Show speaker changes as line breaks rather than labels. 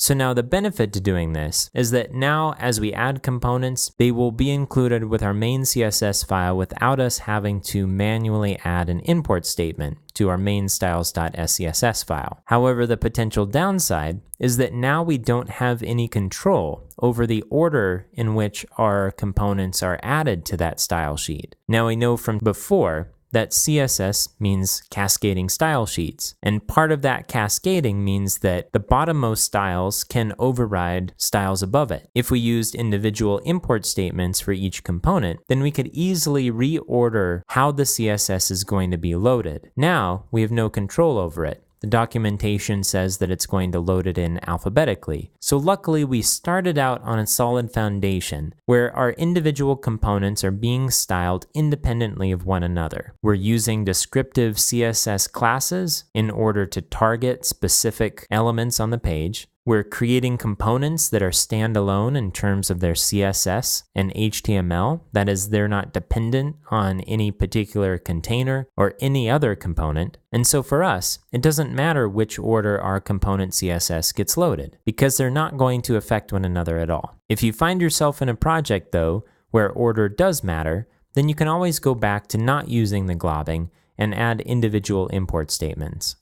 So now the benefit to doing this is that now as we add components, they will be included with our main CSS file without us having to manually add an import statement to our main styles.scss file. However, the potential downside is that now we don't have any control over the order in which our components are added to that style sheet. Now we know from before that CSS means cascading style sheets, and part of that cascading means that the bottommost styles can override styles above it. If we used individual import statements for each component, then we could easily reorder how the CSS is going to be loaded. Now we have no control over it. The documentation says that it's going to load it in alphabetically. So luckily we started out on a solid foundation where our individual components are being styled independently of one another. We're using descriptive CSS classes in order to target specific elements on the page. We're creating components that are standalone in terms of their CSS and HTML. That is, they're not dependent on any particular container or any other component. And so for us, it doesn't matter which order our component CSS gets loaded, because they're not going to affect one another at all. If you find yourself in a project, though, where order does matter, then you can always go back to not using the globbing and add individual import statements.